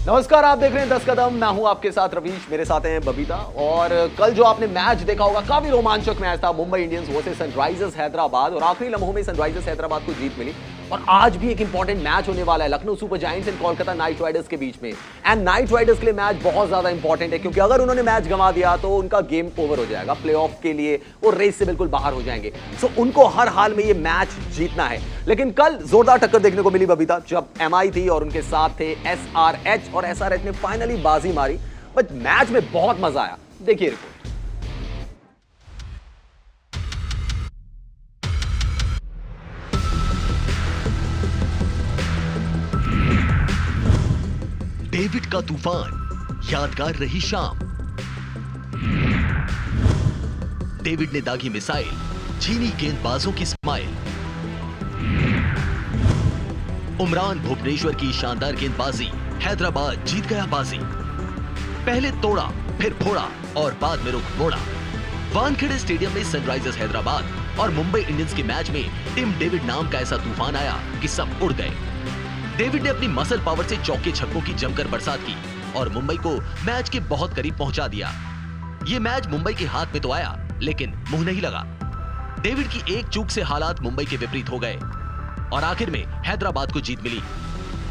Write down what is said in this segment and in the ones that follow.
नमस्कार, आप देख रहे हैं 10 कदम। मैं हूं आपके साथ रवीश, मेरे साथ हैं बबीता। और कल जो आपने मैच देखा होगा, काफी रोमांचक मैच था, Mumbai Indians versus Sunrisers Hyderabad. और आखिरी लम्हों में सनराइजर्स हैदराबाद को जीत मिली। और आज भी एक इंपॉर्टेंट मैच होने वाला है Lucknow super giants and Kolkata night Riders के बीच में। एंड नाइट राइडर्स के लिए मैच बहुत ज्यादा इंपॉर्टेंट है, क्योंकि अगर उन्होंने मैच गंवा दिया तो उनका गेम ओवर हो जाएगा। प्लेऑफ के लिए वो रेस से बिल्कुल बाहर हो जाएंगे। सो उनको हर हाल में ये मैच जीतना है। लेकिन कल जोरदार टक्कर देखने को मिली बबीता, जब एमआई थी और उनके साथ थे एसआरएच, और एसआरएच ने फाइनली बाजी मारी। बट मैच में बहुत मजा आया। देखिए रिपोर्ट। डेविड का तूफान, यादगार रही शाम। डेविड ने दागी मिसाइल, छीनी गेंदबाजों की स्माइल। उमरान भुवनेश्वर की शानदार गेंदबाजी, हैदराबाद जीत गया बाजी। पहले तोड़ा, फिर फोड़ा और बाद में रुख मोड़ा। वानखेड़े स्टेडियम में सनराइजर्स हैदराबाद और मुंबई इंडियंस के मैच में टिम डेविड नाम का ऐसा तूफान आया कि सब उड़ गए। डेविड ने अपनी मसल पावर से चौके छक्कों की जमकर बरसात की और मुंबई को मैच के बहुत करीब पहुंचा दिया। ये मैच मुंबई के हाथ में तो आया, लेकिन मुंह नहीं लगा। डेविड की एक चूक से हालात मुंबई के विपरीत हो गए और आखिर में हैदराबाद को जीत मिली।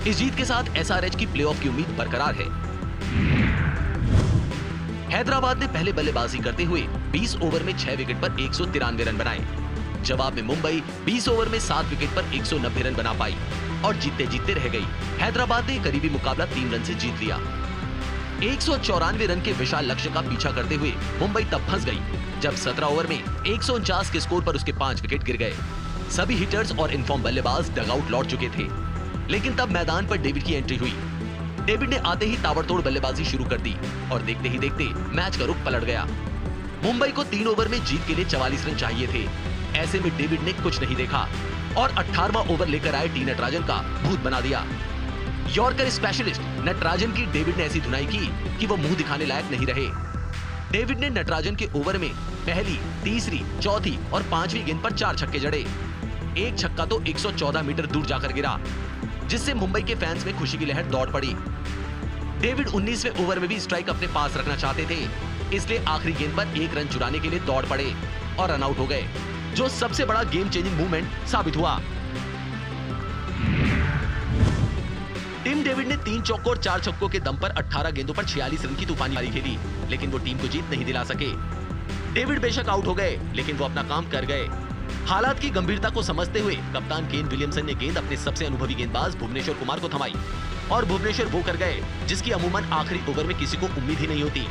इस जीत के साथ एसआरएच की प्लेऑफ की उम्मीद बरकरार है। हैदराबाद ने पहले बल्लेबाजी करते हुए 20 ओवर में 6 विकेट पर 193 रन बनाए। जवाब में मुंबई 20 ओवर में 7 विकेट पर 190 रन बना पाई और जीतते जीतते रह गई। हैदराबाद ने करीबी मुकाबला 3 रन से जीत लिया। 194 रन के विशाल लक्ष्य का पीछा करते हुए मुंबई तब फंस गई, जब 17 ओवर में 149 के स्कोर पर उसके 5 विकेट गिर गए। सभी हिटर्स और इनफॉर्म बल्लेबाज डगआउट लौट चुके थे, लेकिन तब मैदान पर डेविड की एंट्री हुई। डेविड ने आते ही ताबड़तोड़ बल्लेबाजी शुरू कर दी और देखते ही देखते मैच का रुख पलट गया। मुंबई को 3 ओवर में जीत के लिए 44 रन चाहिए थे। ऐसे में डेविड ने कुछ नहीं देखा और 18वां ओवर लेकर आए टी नटराजन का भूत बना दिया। यॉर्कर स्पेशलिस्ट नटराजन की डेविड ने ऐसी धुनाई की कि वो मुंह दिखाने लायक नहीं रहे। डेविड ने नटराजन के ओवर में पहली, तीसरी, चौथी और 5वीं गेंद पर 4 छक्के जड़े। एक छक्का तो 114 मीटर दूर जाकर गिरा, जिससे मुंबई के फैंस में खुशी की लहर दौड़ पड़ी। डेविड 19वें ओवर में भी स्ट्राइक अपने पास रखना चाहते थे, इसलिए आखिरी गेंद पर 1 रन चुराने के लिए दौड़ पड़े और रन आउट हो गए, जो सबसे बड़ा गेम चेंजिंग मूवमेंट साबित हुआ। टिम डेविड ने 3 चौकों और 4 छक्कों के दम पर 18 गेंदों पर 46 रन की तूफानी पारी खेली, लेकिन वो टीम को जीत नहीं दिला सके। डेविड बेशक आउट हो गए, लेकिन वो अपना काम कर गए। हालात की गंभीरता को समझते हुए कप्तान केन विलियमसन ने गेंद अपने सबसे अनुभवी गेंदबाज भुवनेश्वर कुमार को थमाई और भुवनेश्वर वो कर गए जिसकी अमूमन आखिरी ओवर में किसी को उम्मीद ही नहीं होती।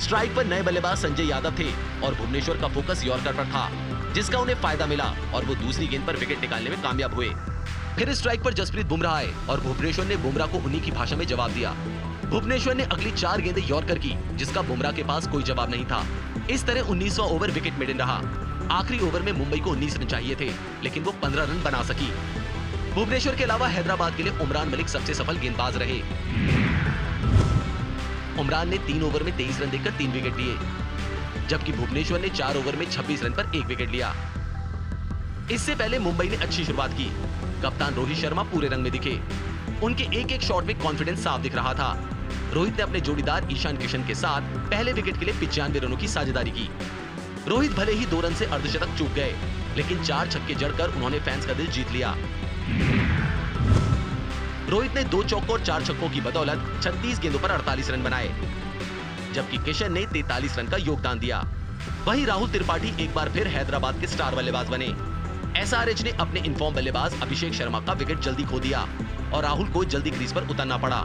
स्ट्राइक पर नए बल्लेबाज संजय यादव थे और भुवनेश्वर का फोकस यॉर्कर पर था, जिसका उन्हें फायदा मिला और वो दूसरी गेंद पर विकेट निकालने में कामयाब हुए। फिर स्ट्राइक पर जसप्रीत बुमराह आए और भुवनेश्वर ने बुमराह को उन्हीं की भाषा में जवाब दिया। भुवनेश्वर ने अगली 4 गेंदें यॉर्कर की, जिसका बुमराह के पास कोई जवाब नहीं था। इस तरह 19वां ओवर विकेट मेडन रहा। आखिरी ओवर में मुंबई को 19 रन चाहिए थे, लेकिन वो 15 रन बना सकी। भुवनेश्वर के अलावा हैदराबाद के लिए उमरान मलिक सबसे सफल गेंदबाज रहे। उमरान ने 3 ओवर में 23 रन देकर 3 विकेट लिए, जबकि भुवनेश्वर ने 4 ओवर में 26 रन पर 1 विकेट लिया। इससे पहले मुंबई ने अच्छी शुरुआत की। कप्तान रोहित शर्मा पूरे रंग में दिखे। उनके एक-एक शॉट में कॉन्फिडेंस साफ दिख रहा था। रोहित ने अपने जोड़ीदार ईशान किशन के साथ पहले विकेट के लिए 95 रनों की साझेदारी की। रोहित भले ही 2 रन से अर्धशतक चूक गए, लेकिन 4 छक्के जड़कर उन्होंने फैंस का दिल जीत लिया। रोहित ने 2 चौकों और 4 छक्कों की बदौलत 36 गेंदों पर 48 रन बनाए, जबकि किशन ने 43 रन का योगदान दिया। वहीं राहुल त्रिपाठी एक बार फिर हैदराबाद के स्टार बल्लेबाज बने। एसआरएच ने अपने इनफॉर्म बल्लेबाज अभिषेक शर्मा का विकेट जल्दी खो दिया और राहुल को जल्दी क्रीज पर उतरना पड़ा।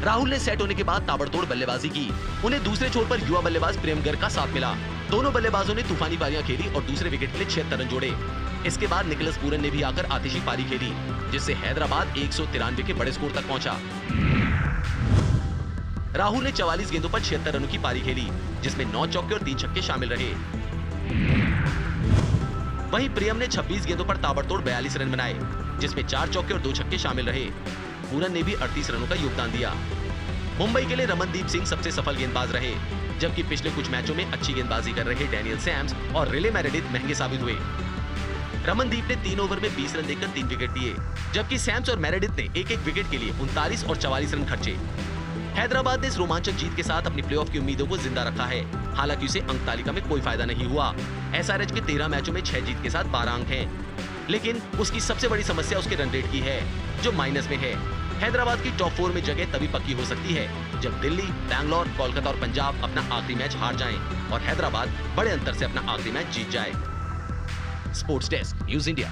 राहुल ने सेट होने के बाद ताबड़तोड़ बल्लेबाजी की। उन्हें दूसरे छोर पर युवा बल्लेबाज प्रेम गर्ग का साथ मिला। दोनों बल्लेबाजों ने तूफानी पारियां खेली और दूसरे विकेट के लिए 76 रन जोड़े। इसके बाद निकोलस पूरन ने भी आकर आतिशी पारी खेली, जिससे हैदराबाद 193 के बड़े स्कोर तक पहुंचा। राहुल ने 44 गेंदों पर 76 रनों की पारी खेली, जिसमें 9 चौके और 3 छक्के शामिल रहे। वहीं प्रियम ने 26 गेंदों पर ताबड़तोड़ 42 रन बनाए, जिसमें 4 चौके और 2 छक्के शामिल रहे। पूरन ने भी 38 रनों का योगदान दिया। मुंबई के लिए रमनदीप सिंह सबसे सफल गेंदबाज रहे, जबकि पिछले कुछ मैचों में अच्छी गेंदबाजी कर रहे डैनियल सैम्स और रिले मेरेडिथ महंगे साबित हुए। रमनदीप ने 3 ओवर में 20 रन देकर 3 विकेट लिए, जबकि सैम्स और मेरेडिथ ने एक एक विकेट के लिए 39 और 44 रन खर्चे। हैदराबाद ने इस रोमांचक जीत के साथ अपनी प्लेऑफ की उम्मीदों को जिंदा रखा है। हालांकि उसे अंक तालिका में कोई फायदा नहीं हुआ। एसआरएच के 13 मैचों में 6 जीत के साथ 12 अंक हैं, लेकिन उसकी सबसे बड़ी समस्या उसके रन रेट की है, जो माइनस में है। हैदराबाद की टॉप 4 में जगह तभी पक्की हो सकती है जब दिल्ली, बैंगलोर, कोलकाता और पंजाब अपना आखिरी मैच हार जाएं और हैदराबाद बड़े अंतर से अपना आखिरी मैच जीत जाए। Sports desk, news India.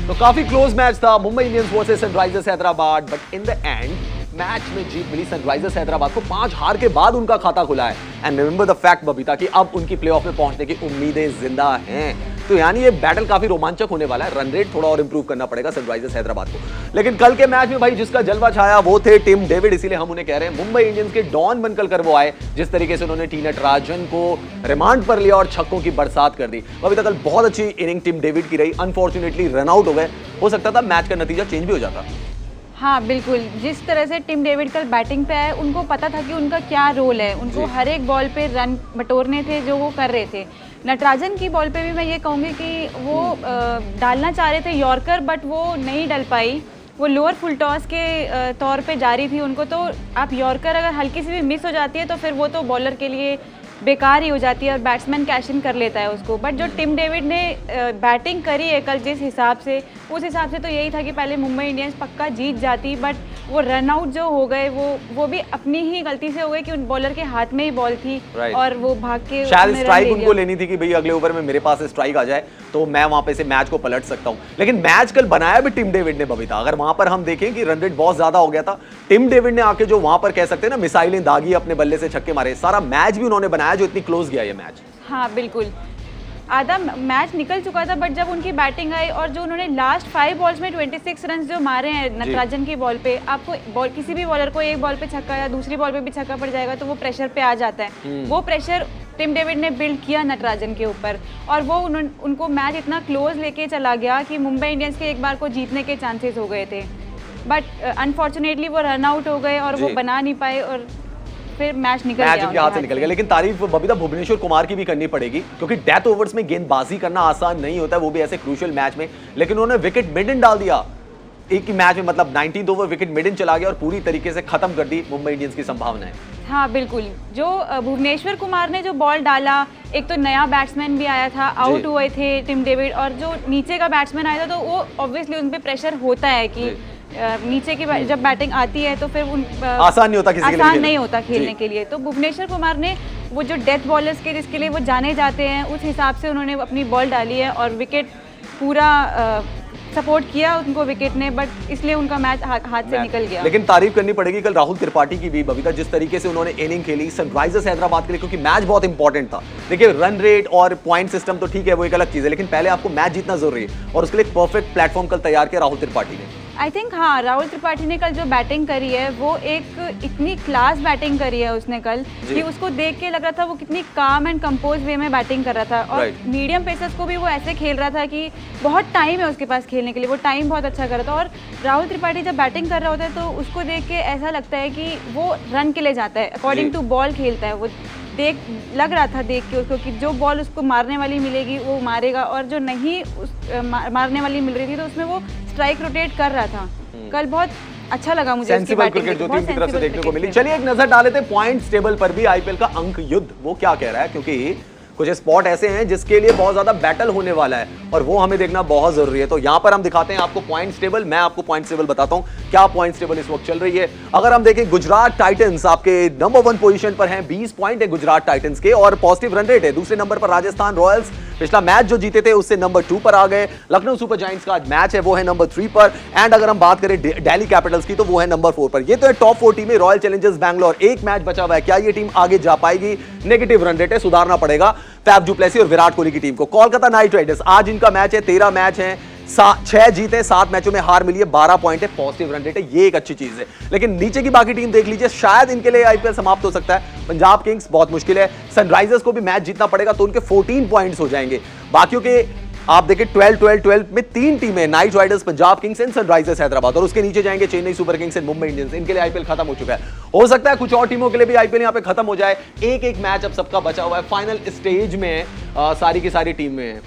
तो काफी क्लोज मैच था Mumbai Indians versus Sunrisers Hyderabad, but in the end match में जीत मिली सनराइजर्स हैदराबाद को। 5 हार के बाद उनका खाता खुला है। And remember the fact Babita कि अब उनकी प्लेऑफ में पहुंचने की उम्मीदें जिंदा हैं। तो यानी ये बैटल काफी रोमांचक होने वाला है। रन रेट थोड़ा और इंप्रूव करना पड़ेगा सनराइजर्स हैदराबाद को। लेकिन कल के मैच में भाई जिसका जलवा छाया वो थे टिम डेविड, इसीलिए हम उन्हें कह रहे हैं मुंबई इंडियंस के डॉन बनकर कर वो आए। जिस तरीके से उन्होंने टी नटराजन को रिमांड पर लिया और छक्कों की बरसात कर दी। अभी तक कल बहुत अच्छी इनिंग टिम डेविड की रही। अनफॉर्चुनेटली रन आउट हो गए। हो सकता था मैच का नतीजा चेंज भी हो जाता। हाँ बिल्कुल, जिस तरह से टिम डेविड कल बैटिंग पे आए, उनको पता था कि उनका क्या रोल है। उनको हर एक बॉल पे रन बटोरने थे जो वो कर रहे थे। नटराजन की बॉल पे भी मैं ये कहूँगी कि वो डालना चाह रहे थे यॉर्कर, बट वो नहीं डल पाई। वो लोअर फुल टॉस के तौर पे जारी थी उनको। तो आप यॉर्कर अगर हल्की सी भी मिस हो जाती है तो फिर वो तो बॉलर के लिए बेकार ही हो जाती है और बैट्समैन कैश इन कर लेता है उसको। बट जो टिम डेविड ने बैटिंग करी है कल जिस हिसाब से, उस हिसाब से तो यही था कि पहले मुंबई इंडियंस पक्का जीत जाती। बट वो रन आउट जो हो गए वो भी अपनी ही गलती से हो गए कि उन बॉलर के हाथ में ही बॉल थी और वो भाग के शायद स्ट्राइक उनको लेनी थी कि भाई अगले ओवर में मेरे पास स्ट्राइक आ जाए तो मैं वहां पे से मैच को पलट सकता हूं। लेकिन मैच कल बनाया भी टिम डेविड ने बबीता। अगर वहां पर हम देखें कि रन रेट बहुत ज्यादा हो गया था, टिम डेविड ने आके जो वहां पर कह सकते हैं ना मिसाइलें दागी, अपने बल्ले से छक्के मारे। सारा मैच भी उन्होंने बनाया जो इतनी क्लोज गया ये मैच। हाँ बिल्कुल, आधा मैच निकल चुका था बट जब उनकी बैटिंग आई और जो उन्होंने लास्ट 5 बॉल्स में 26 रन जो मारे हैं नटराजन की बॉल पे, आपको किसी भी बॉलर को एक बॉल पे छक्का या दूसरी बॉल पे भी छक्का पड़ जाएगा तो वो प्रेशर पे आ जाता है। वो प्रेशर टिम डेविड ने बिल्ड किया नटराजन के ऊपर और वो उनको मैच इतना क्लोज लेके चला गया कि मुंबई इंडियंस के एक बार को जीतने के चांसेस हो गए थे। बट अनफॉर्चुनेटली वो रन आउट हो गए और वो बना नहीं पाए और फिर मैच निकल गया, उनके हाथ से निकल गया। लेकिन तारीफ बबीता भुवनेश्वर कुमार की भी करनी पड़ेगी क्योंकि डेथ ओवर्स में गेंदबाजी करना आसान नहीं होता है, वो भी ऐसे क्रूशियल मैच में। लेकिन उन्होंने विकेट मिडन डाल दिया एक ही मैच में, मतलब 19th ओवर विकेट मिडन चला गया और पूरी तरीके से खत्म कर दी मुंबई इंडियंस की संभावनाएं। हाँ बिल्कुल, जो भुवनेश्वर कुमार ने जो बॉल डाला, एक तो नया बैट्समैन भी आया था, आउट हुए थे टिम डेविड, और जो नीचे का बैट्समैन आया था तो वो ऑब्वियसली उन पे प्रेशर होता है कि नीचे की जब बैटिंग आती है तो फिर आसान नहीं होता किसी के लिए, आसान नहीं होता खेलने के लिए। तो भुवनेश्वर कुमार ने वो जो डेथ बॉलर्स के जिसके लिए वो जाने जाते हैं उस हिसाब से उन्होंने अपनी बॉल डाली है और विकेट पूरा सपोर्ट किया उनको विकेट ने, बट इसलिए उनका मैच हाथ से निकल गया। लेकिन तारीफ करनी पड़ेगी कल राहुल त्रिपाठी की भी बबीता, जिस तरीके से उन्होंने इनिंग खेली सनराइजर्स हैदराबाद के लिए, क्योंकि मैच बहुत इंपॉर्टेंट था। देखिए रन रेट और पॉइंट सिस्टम तो ठीक है, वो एक अलग चीज है, लेकिन पहले आपको मैच जीतना जरूरी है और उसके लिए परफेक्ट प्लेटफॉर्म कल तैयार किया राहुल त्रिपाठी ने। आई थिंक हाँ, राहुल त्रिपाठी ने कल जो बैटिंग करी है वो एक इतनी क्लास बैटिंग करी है उसने कल कि उसको देख के लग रहा था वो कितनी काम एंड कंपोज वे में बैटिंग कर रहा था। और मीडियम पेसर्स को भी वो ऐसे खेल रहा था कि बहुत टाइम है उसके पास खेलने के लिए, वो टाइम बहुत अच्छा कर रहा था। और राहुल त्रिपाठी जब बैटिंग कर रहा होता है तो उसको देख के ऐसा लगता है कि वो रन के लिए जाता है, अकॉर्डिंग टू बॉल खेलता है। वो लग रहा था देख के उसको कि जो बॉल उसको मारने वाली मिलेगी वो मारेगा और जो नहीं मारने वाली मिल रही थी तो उसमें वो स्ट्राइक रोटेट कर रहा था। कल बहुत अच्छा लगा मुझे उसकी बैटिंग, क्रिकेट जो टीम की तरफ से देखने को मिली। चलिए एक नजर डाले थे पॉइंट्स टेबल पर भी, आईपीएल का अंक युद्ध वो क्या कह रहा है, क्योंकि कुछ स्पॉट ऐसे हैं जिसके लिए बहुत ज्यादा बैटल होने वाला है और वो हमें देखना बहुत जरूरी है। तो यहां पर हम दिखाते हैं आपको पॉइंट्स टेबल। मैं आपको पॉइंट्स टेबल बताता हूं क्या पॉइंट्स टेबल इस वक्त चल रही है। अगर हम देखें गुजरात टाइटंस आपके नंबर 1 पोजीशन पर हैं, 20 पॉइंट है गुजरात टाइटंस के और पॉजिटिव रन रेट है। दूसरे नंबर पर राजस्थान रॉयल्स, पिछला मैच जो जीते थे उससे नंबर 2 पर आ गए। लखनऊ सुपर जायंट्स का आज मैच है वो है नंबर 3 पर। एंड अगर हम बात करें दिल्ली कैपिटल्स की तो वो है नंबर 4 पर। ये तो है टॉप 4 टीमें। रॉयल चैलेंजर्स बैंगलोर, एक मैच बचा हुआ है, क्या ये टीम आगे जा पाएगी? नेगेटिव रन रेट है, सुधारना पड़ेगा फैफ डु प्लेसी और विराट कोहली की टीम को। कोलकाता नाइट राइडर्स, आज इनका मैच है, 13 मैच है, 6 जीते, 7 मैचों में हार मिली है, 12 पॉइंट है, पॉजिटिव रन रेट है, ये एक अच्छी चीज है। लेकिन नीचे की बाकी टीम देख लीजिए, शायद इनके लिए आईपीएल समाप्त हो सकता है। पंजाब किंग्स बहुत मुश्किल है, सनराइजर्स को भी मैच जीतना पड़ेगा तो उनके 14 पॉइंट्स हो जाएंगे। बाकियों के आप देखिए 12-12-12 में 3 टीमें, night Riders, Punjab Kings and Sunrisers Hyderabad, और उसके नीचे जाएंगे Chennai super Kings and Mumbai Indians. इनके लिए आईपीएल खत्म हो चुका है। हो सकता है कुछ और टीमों के लिए भी आईपीएल यहां पे खत्म हो जाए। एक एक मैच अब सबका बचा हुआ है, फाइनल स्टेज में सारी की सारी टीम में है।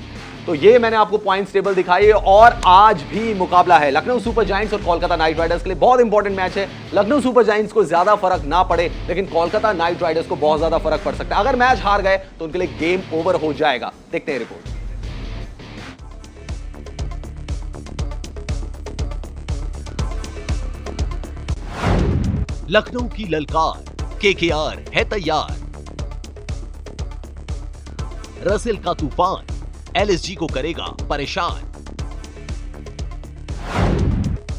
तो ये मैंने आपको पॉइंट्स टेबल दिखाई है, और आज भी मुकाबला है लखनऊ सुपर जायंट्स और कोलकाता नाइट राइडर्स के लिए। बहुत इंपॉर्टेंट मैच है। लखनऊ सुपर जायंट्स को ज्यादा फर्क ना पड़े, लेकिन कोलकाता नाइट राइडर्स को बहुत ज्यादा फर्क पड़ सकता है। अगर मैच हार गए तो उनके लिए गेम ओवर हो जाएगा। देखते हैं रिपोर्ट। लखनऊ की ललकार, केकेआर है तैयार। रसेल का तूफान एलएसजी को करेगा परेशान।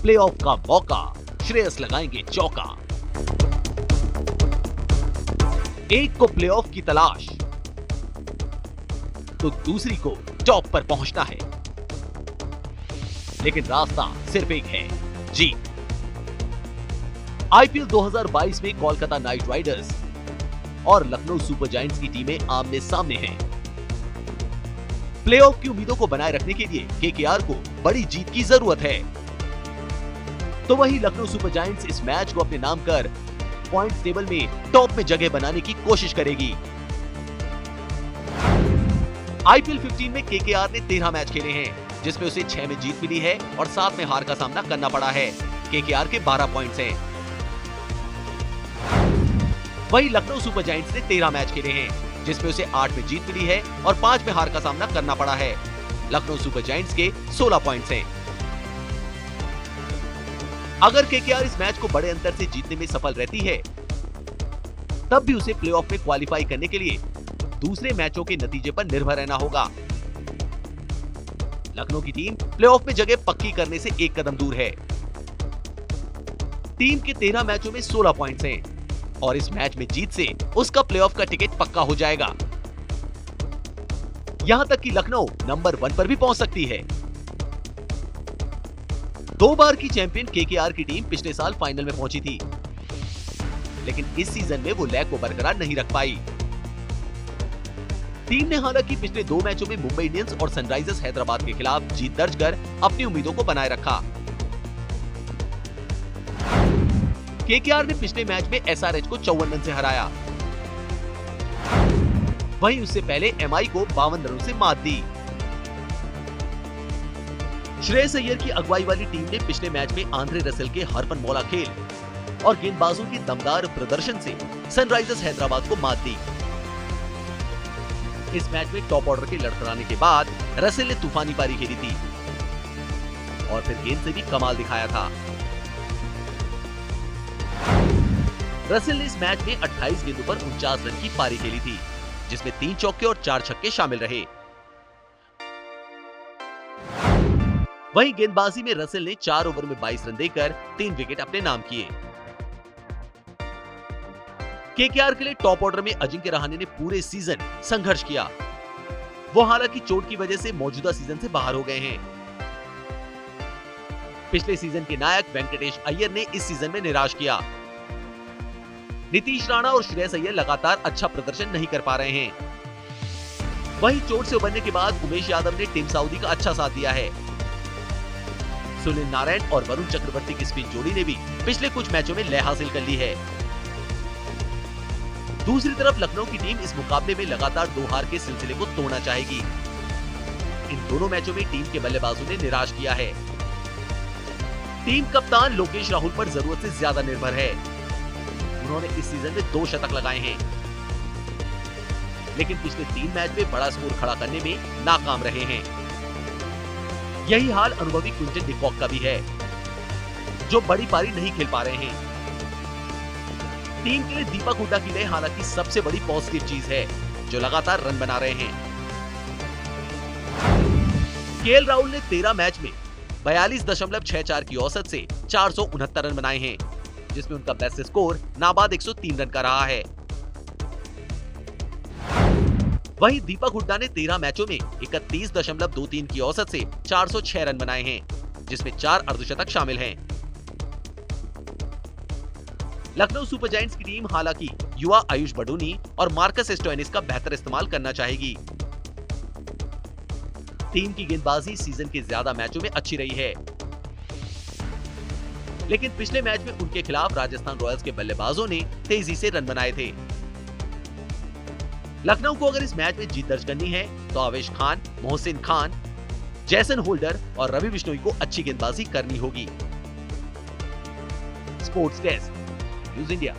प्लेऑफ का मौका, श्रेयस लगाएंगे चौका। एक को प्लेऑफ की तलाश, तो दूसरी को टॉप पर पहुंचना है, लेकिन रास्ता सिर्फ एक है, जीत। आईपीएल 2022 में कोलकाता नाइट राइडर्स और लखनऊ सुपर जायंट्स की टीमें आमने सामने हैं। प्लेऑफ की उम्मीदों को बनाए रखने के लिए केकेआर को बड़ी जीत की जरूरत है, तो वहीं लखनऊ सुपर जायंट्स इस मैच को अपने नाम कर पॉइंट्स टेबल में टॉप में जगह बनाने की कोशिश करेगी। आईपीएल 15 में केकेआर ने 13 मैच खेले हैं, जिसमें उसे 6 में जीत मिली है और 7 में हार का सामना करना पड़ा है। केकेआर के 12 पॉइंट्स हैं। वहीं लखनऊ सुपर जायंट्स ने 13 मैच खेले हैं, जिसमें उसे 8 में जीत मिली है और 5 में हार का सामना करना पड़ा है। लखनऊ सुपर जायंट्स के 16 पॉइंट्स हैं। अगर केकेआर इस मैच को बड़े अंतर से जीतने में सफल रहती है, तब भी उसे प्लेऑफ में क्वालिफाई करने के लिए दूसरे मैचों के नतीजे पर निर्भर रहना होगा। लखनऊ की टीम प्लेऑफ में जगह पक्की करने से एक कदम दूर है। टीम के 13 मैचों में 16 पॉइंट्स हैं और इस मैच में जीत से उसका प्लेऑफ का टिकट पक्का हो जाएगा। यहां तक कि लखनऊ नंबर 1 पर भी पहुंच सकती है। 2 बार की चैंपियन केकेआर की टीम पिछले साल फाइनल में पहुंची थी, लेकिन इस सीजन में वो लैग को बरकरार नहीं रख पाई। टीम ने हालांकि पिछले 2 मैचों में मुंबई इंडियंस और सनराइजर्स हैदराबाद के खिलाफ जीत दर्ज कर अपनी उम्मीदों को बनाए रखा। केकेआर ने पिछले मैच में एसआरएच को 54 रन से हराया। वहीं उससे पहले एमआई को 52 रनों से मात दी। श्रेयस अय्यर की अगुवाई वाली टीम ने पिछले मैच में आंद्रे रसेल के हरफन मौला खेल और गेंदबाजों के दमदार प्रदर्शन से सनराइजर्स हैदराबाद को मात दी। इस मैच में टॉप ऑर्डर के लड़खड़ाने के बाद रसेल ने तूफानी पारी खेली थी और फिर गेंद से भी कमाल दिखाया था। रसेल ने इस मैच में 28 गेंदों पर 49 रन की पारी खेली थी, जिसमें 3 चौके और 4 छक्के शामिल रहे। वहीं गेंदबाजी में रसेल ने 4 ओवर में 22 रन देकर 3 विकेट अपने नाम किए। केकेआर के लिए टॉप ऑर्डर में अजिंक्य रहाणे ने पूरे सीजन संघर्ष किया। वो हालांकि चोट की वजह से मौजूदा सीजन से बाहर हो गए हैं। पिछले सीजन के नायक वेंकटेश अय्यर ने इस सीजन में निराश किया। नीतीश राणा और श्रेयस अय्यर लगातार अच्छा प्रदर्शन नहीं कर पा रहे हैं। वहीं चोट से उबरने के बाद उमेश यादव ने टीम सऊदी का अच्छा साथ दिया है। सुनील नारायण और वरुण चक्रवर्ती की स्पिन जोड़ी ने भी पिछले कुछ मैचों में लय हासिल कर ली है। दूसरी तरफ लखनऊ की टीम इस मुकाबले में लगातार 2 हार के सिलसिले को तोड़ना चाहेगी। इन दोनों मैचों में टीम के बल्लेबाजों ने निराश किया है। टीम कप्तान लोकेश राहुल पर जरूरत से ज्यादा निर्भर है। उन्होंने इस सीजन में 2 शतक लगाए हैं, लेकिन पिछले 3 मैच में बड़ा स्कोर खड़ा करने में नाकाम रहे हैं। यही हाल अनुभवी क्विंटन डिकॉक का भी है, जो बड़ी पारी नहीं खेल पा रहे हैं। टीम के लिए दीपक हुड्डा की लय हालांकि सबसे बड़ी पॉजिटिव चीज है, जो लगातार रन बना रहे हैं। केएल राहुल ने 13 मैच में 42.64 की औसत से 469 रन बनाए हैं, जिसमें उनका बेस्ट स्कोर नाबाद 103 रन का रहा है। वहीं दीपक हुड्डा ने 13 मैचों में 31.23 की औसत से 406 रन बनाए हैं, जिसमें 4 अर्धशतक शामिल हैं। लखनऊ सुपर जायंट्स की टीम हालांकि युवा आयुष बडोनी और मार्कस स्टोइनिस का बेहतर इस्तेमाल करना चाहेगी। टीम की गेंदबाजी सीजन के ज्यादा मैचों में अच्छी रही है, लेकिन पिछले मैच में उनके खिलाफ राजस्थान रॉयल्स के बल्लेबाजों ने तेजी से रन बनाए थे। लखनऊ को अगर इस मैच में जीत दर्ज करनी है तो आवेश खान, मोहसिन खान, जैसन होल्डर और रवि बिश्नोई को अच्छी गेंदबाजी करनी होगी। Sports desk, news India.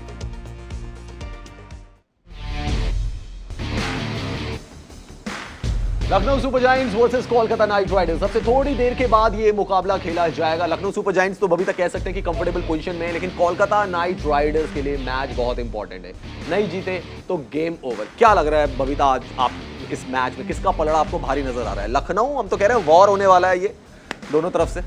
Lucknow super giants versus Kolkata night Riders. सबसे थोड़ी देर के बाद ये मुकाबला खेला जाएगा। लखनऊ सुपर जायंट्स तो अभी तक कह सकते हैं कि कंफर्टेबल पोजीशन में है, लेकिन कोलकाता नाइट राइडर्स के लिए मैच बहुत इंपॉर्टेंट है। नहीं जीते तो गेम ओवर। क्या लग रहा है बबीता, आज आप इस मैच में किसका पलड़ा आपको भारी नजर आ रहा है? लखनऊ, हम तो कह रहे हैं वॉर होने वाला है ये दोनों तरफ से।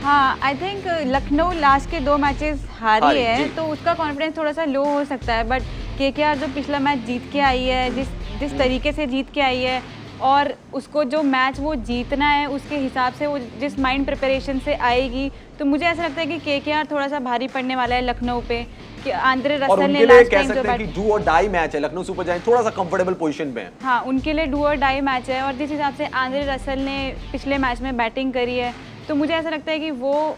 हाँ, आई थिंक लखनऊ लास्ट के 2 मैचेस हारी जी। है, तो उसका कॉन्फिडेंस थोड़ा सा लो हो सकता है। बट केकेआर जो पिछला मैच जीत के आई है, जिस तरीके से जीत के आई है, और उसको जो मैच वो जीतना है उसके हिसाब से वो जिस माइंड प्रिपरेशन से आएगी, तो मुझे ऐसा लगता है कि केकेआर थोड़ा सा भारी पड़ने वाला है लखनऊ पे। कि आंद्रे रसल ने लास्ट टाइम जो कि डू और डाई मैच है, लखनऊ सुपर जायंट्स थोड़ा सा कंफर्टेबल पोजीशन में है। हाँ, उनके लिए डू और डाई मैच है, और जिस हिसाब से आंद्रे रसल ने पिछले मैच में बैटिंग करी है, तो मुझे ऐसा लगता है कि वो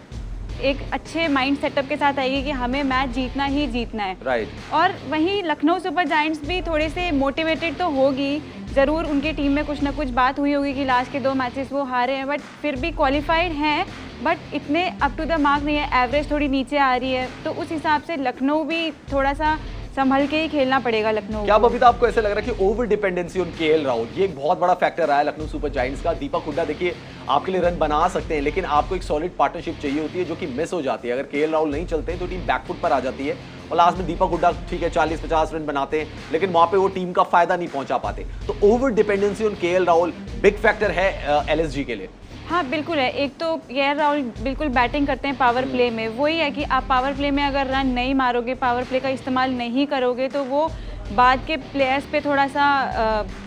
एक अच्छे माइंड सेटअप के साथ आएगी कि हमें मैच जीतना ही जीतना है। राइट। और वहीं लखनऊ सुपर जायंट्स भी थोड़े से मोटिवेटेड तो होगी, ज़रूर उनकी टीम में कुछ ना कुछ बात हुई होगी कि लास्ट के 2 मैचेस वो हारे हैं, बट फिर भी क्वालिफाइड हैं, बट इतने अप टू द मार्क नहीं है, एवरेज थोड़ी नीचे आ रही है, तो उस हिसाब से लखनऊ भी थोड़ा सा संभल के ही खेलना पड़ेगा लखनऊ। क्या बबीता आपको ऐसे लग रहा है कि over dependency on KL Rahul ये एक बहुत बड़ा फैक्टर रहा है लखनऊ सुपर जायंट्स का? दीपक हुड्डा देखिए आपके लिए रन बना सकते हैं, लेकिन आपको एक सॉलिड पार्टनरशिप चाहिए होती है जो कि मिस हो जाती है। अगर केएल राहुल नहीं चलते हैं तो टीम बैकफुट पर आ जाती है, और लास्ट में दीपक हुड्डा ठीक है 40-50 रन बनाते हैं, लेकिन वहां पे वो टीम का फायदा नहीं पहुंचा पाते। तो over dependency on KL Rahul big factor है एलएसजी के लिए। हाँ, बिल्कुल है। एक तो केएल राहुल बिल्कुल बैटिंग करते हैं पावर प्ले में, वही है कि आप पावर प्ले में अगर रन नहीं मारोगे, पावर प्ले का इस्तेमाल नहीं करोगे, तो वो बाद के प्लेयर्स पे थोड़ा सा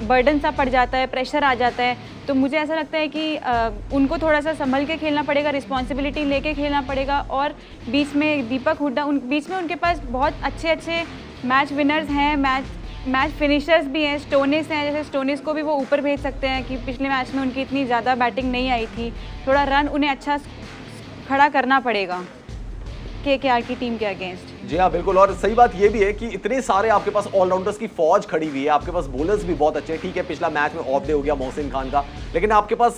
बर्डन सा पड़ जाता है, प्रेशर आ जाता है। तो मुझे ऐसा लगता है कि उनको थोड़ा सा संभल के खेलना पड़ेगा, रिस्पॉन्सिबिलिटी लेके खेलना पड़ेगा। और बीच में दीपक हुड्डा, बीच में उनके पास बहुत अच्छे मैच विनर्स हैं, मैच फिनिशर्स भी हैं। स्टोनिस हैं, जैसे स्टोनिस को भी वो ऊपर भेज सकते हैं कि पिछले मैच में उनकी इतनी ज़्यादा बैटिंग नहीं आई थी, थोड़ा रन उन्हें अच्छा खड़ा करना पड़ेगा केकेआर की टीम के अगेंस्ट। जी हाँ, बिल्कुल। और सही बात ये भी है कि इतने सारे आपके पास ऑलराउंडर्स की फौज खड़ी हुई है, आपके पास बॉलर्स भी बहुत अच्छे हैं। ठीक है, पिछला मैच में ऑफ डे हो गया मोहसिन खान का, लेकिन आपके पास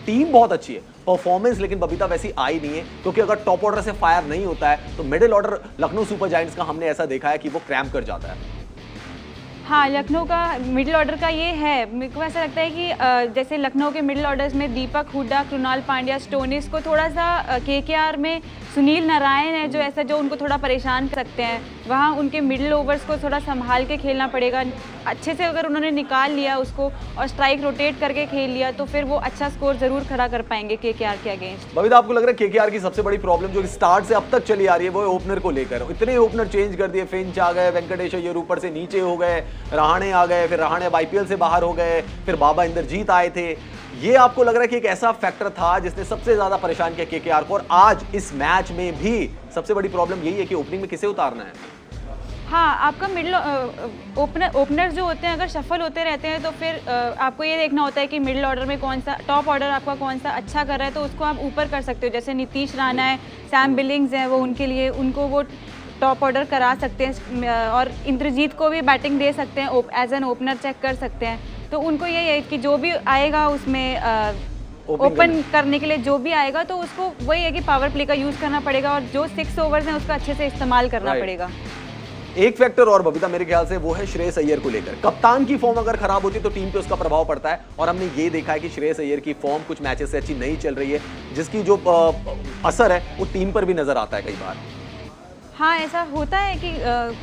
टीम बहुत अच्छी है। परफॉर्मेंस लेकिन बबीता वैसी आई नहीं है, क्योंकि अगर टॉप ऑर्डर से फायर नहीं होता है तो middle order Lucknow super giants का हमने ऐसा देखा है कि वो क्रैम्प कर जाता है। हाँ, लखनऊ का मिडिल ऑर्डर का ये है, मेरे को ऐसा लगता है कि जैसे लखनऊ के मिडिल ऑर्डर्स में दीपक हुड्डा, कृणाल पांड्या, स्टोनिस को थोड़ा सा केकेआर में सुनील नारायण है जो उनको थोड़ा परेशान कर सकते हैं। वहाँ उनके मिडिल ओवर्स को थोड़ा संभाल के खेलना पड़ेगा। अच्छे से अगर उन्होंने निकाल लिया उसको और स्ट्राइक रोटेट करके खेल लिया, तो फिर वो अच्छा स्कोर जरूर खड़ा कर पाएंगे केकेआर के अगेंस्ट। बबीता, आपको लग रहा है केकेआर की सबसे बड़ी प्रॉब्लम जो स्टार्ट से अब तक चली आ रही है वो ओपनर को लेकर? इतने ओपनर चेंज कर दिए, फिंच आ गए, वेंकटेश अय्यर ऊपर से नीचे हो गए, रहाणे आ गए, फिर रहाणे अब आईपीएल से बाहर हो गए, फिर बाबा इंद्रजीत आए थे। ये आपको लग रहा है कि एक ऐसा फैक्टर था जिसने सबसे ज्यादा परेशान किया केकेआर को? और आज इस मैच में भी सबसे बड़ी प्रॉब्लम यही है कि ओपनिंग में किसे उतारना है? हाँ, आपका मिडिल ओपनर्स जो होते हैं अगर शफल होते रहते हैं, तो फिर आपको ये देखना होता है कि मिडिल ऑर्डर में कौन सा, टॉप ऑर्डर आपका कौन सा अच्छा कर रहा है, तो उसको आप ऊपर कर सकते हो। जैसे नीतीश राणा है, सैम बिलिंग्स हैं, वो उनके लिए उनको वो टॉप ऑर्डर करा सकते हैं, और इंद्रजीत को भी बैटिंग दे सकते हैं, एज एन ओपनर चेक कर सकते हैं। तो उनको यही है कि जो भी आएगा उसमें ओपन करने के लिए जो भी आएगा, तो उसको वही है कि पावर प्ले का यूज़ करना पड़ेगा, और जो 6 ओवर्स हैं उसका अच्छे से इस्तेमाल करना पड़ेगा। एक फैक्टर और बबीता मेरे ख्याल से वो है श्रेयस अय्यर को लेकर। कप्तान की फॉर्म अगर खराब होती है तो टीम पे उसका प्रभाव पड़ता है, और हमने ये देखा है कि श्रेयस अय्यर की फॉर्म कुछ मैचेस से अच्छी नहीं चल रही है, जिसकी जो असर है वो टीम पर भी नजर आता है कई बार। हाँ, ऐसा होता है कि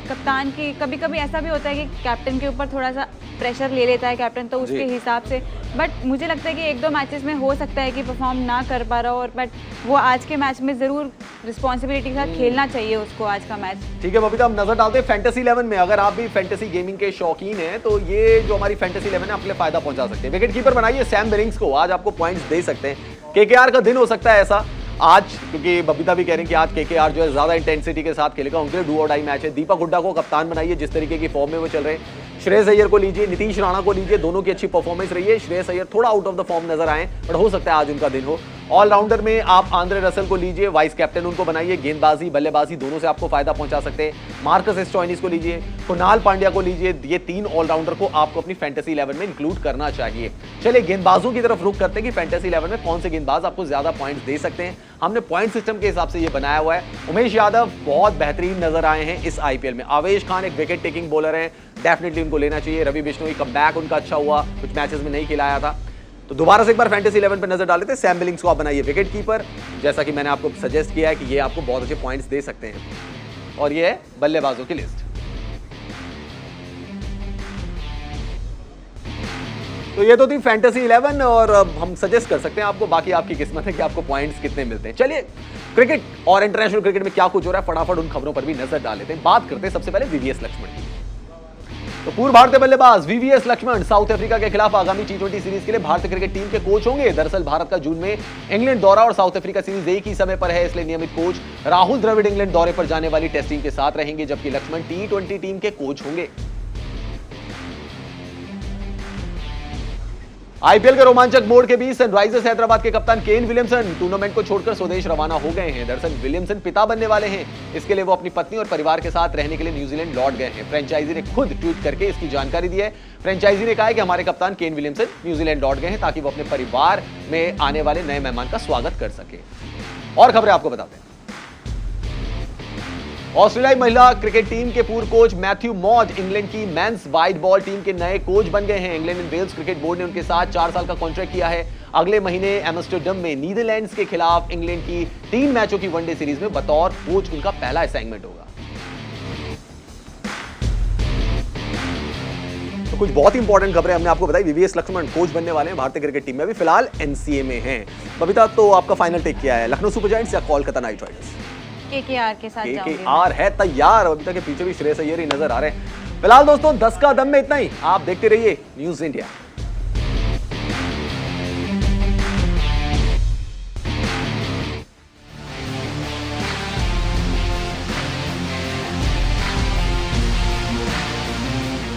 कप्तान की कभी कभी ऐसा भी होता है कि कैप्टन के ऊपर थोड़ा सा प्रेशर ले लेता है कैप्टन, तो उसके हिसाब से। बट मुझे लगता है कि 1-2 मैचेस में हो सकता है कि परफॉर्म ना कर पा रहा हो, और बट वो आज के मैच में ज़रूर रिस्पॉन्सिबिलिटी के साथ खेलना चाहिए उसको आज का मैच। ठीक है बबीता, हम नजर डालते हैं फैंटेसी 11 में। अगर आप भी फैंटेसी गेमिंग के शौकीन हैं तो ये जो हमारी फैंटेसी 11 है आपके लिए फायदा पहुंचा सकते हैं। विकेट कीपर बनाइए सैम बिलिंग्स को, आज आपको पॉइंट्स दे सकते हैं। केकेआर का दिन हो सकता है ऐसा आज, क्योंकि बबीता भी कह रही है कि आज केकेआर जो है ज्यादा इंटेंसिटी के साथ खेलेगा, उनके लिए डू और डाई मैच है। दीपक हुड्डा को कप्तान बनाइए जिस तरीके की फॉर्म में वो चल रहे हैं। श्रेयस अय्यर को लीजिए, नीतीश राणा को लीजिए, दोनों की अच्छी परफॉर्मेंस रही है। श्रेयस अय्यर थोड़ा आउट ऑफ द फॉर्म नजर आए, बट हो सकता है आज उनका दिन हो। ऑलराउंडर में आप आंद्रे रसल को लीजिए, वाइस कैप्टन उनको बनाइए, गेंदबाजी बल्लेबाजी दोनों से आपको फायदा पहुंचा सकते हैं। मार्कस स्टोइनिस को लीजिए, कुणाल पांड्या को लीजिए, ये 3 ऑलराउंडर को आपको अपनी फैंटेसी 11 में इंक्लूड करना चाहिए। चलिए गेंदबाजों की तरफ रुख करते हैं कि फैंटेसी 11 में कौन से गेंदबाज आपको ज्यादा पॉइंट्स दे सकते हैं। हमने पॉइंट सिस्टम के हिसाब से ये बनाया हुआ है। उमेश यादव बहुत बेहतरीन नजर आए हैं इस आईपीएल में। आवेश खान एक विकेट टेकिंग बॉलर है, डेफिनेटली उनको लेना चाहिए। रवि बिश्नोई कमबैक उनका अच्छा हुआ, कुछ मैचेस में नहीं खिलाया था, तो दोबारा से एक बार फैंटेसी 11 पर नजर डाल लेते हैं। सैम बिलिंग्स को आप बनाइए विकेट कीपर, जैसा कि मैंने आपको सजेस्ट किया है कि ये आपको बहुत अच्छे पॉइंट्स दे सकते हैं। और ये है बल्लेबाजों की लिस्ट। तो ये तो थी फैंटेसी 11 और हम सजेस्ट कर सकते हैं आपको, बाकी आपकी किस्मत है कि आपको पॉइंट्स कितने मिलते हैं। चलिए क्रिकेट और इंटरनेशनल क्रिकेट में क्या कुछ हो रहा है फटाफट उन खबरों पर भी नजर डाल लेते हैं। बात करते हैं सबसे पहले वीवीएस लक्ष्मण की। तो पूर्व भारतीय बल्लेबाज वीवीएस लक्ष्मण साउथ अफ्रीका के खिलाफ आगामी टी20 सीरीज के लिए भारतीय क्रिकेट टीम के कोच होंगे। दरअसल भारत का जून में इंग्लैंड दौरा और साउथ अफ्रीका सीरीज एक ही समय पर है, इसलिए नियमित कोच राहुल द्रविड़ इंग्लैंड दौरे पर जाने वाली टेस्ट टीम के साथ रहेंगे, जबकि लक्ष्मण टी20 टीम के कोच होंगे। आईपीएल के रोमांचक मोड़ के बीच सनराइजर्स हैदराबाद के कप्तान केन विलियमसन टूर्नामेंट को छोड़कर स्वदेश रवाना हो गए हैं। दरअसल विलियमसन पिता बनने वाले हैं, इसके लिए वो अपनी पत्नी और परिवार के साथ रहने के लिए न्यूजीलैंड लौट गए हैं। फ्रेंचाइजी ने खुद ट्वीट करके इसकी जानकारी दी है। फ्रेंचाइजी ने कहा है कि हमारे कप्तान केन विलियमसन न्यूजीलैंड लौट गए हैं ताकि वो अपने परिवार में आने वाले नए मेहमान का स्वागत कर सके। और खबरें आपको बताते हैं। ऑस्ट्रेलियाई महिला क्रिकेट टीम के पूर्व कोच मैथ्यू मॉज इंग्लैंड की मेंस वाइड बॉल टीम के नए कोच बन गए हैं। England and Wales cricket board ने उनके साथ 4 साल का कॉन्ट्रैक्ट किया है। अगले महीने एम्स्टर्डम में नीदरलैंड्स के खिलाफ इंग्लैंड की 3 मैचों की वनडे सीरीज में बतौर कोच उनका पहला असाइनमेंट होगा। तो कुछ बहुत इंपॉर्टेंट खबरें हमने आपको बताई। वीवीएस लक्ष्मण कोच बनने वाले हैं भारतीय क्रिकेट टीम में, अभी फिलहाल एनसीए में हैं। बबीता, तो आपका फाइनल टेक क्या है, लखनऊ सुपर जायंट्स या कोलकाता नाइट राइडर्स? केकेआर के साथ जाऊंगी। केकेआर है तैयार, अभी तक के पीछे भी श्रेयस अय्यर ही नजर आ रहे हैं। फिलहाल दोस्तों 10 का दम में इतना ही। आप देखते रहिए न्यूज़ इंडिया।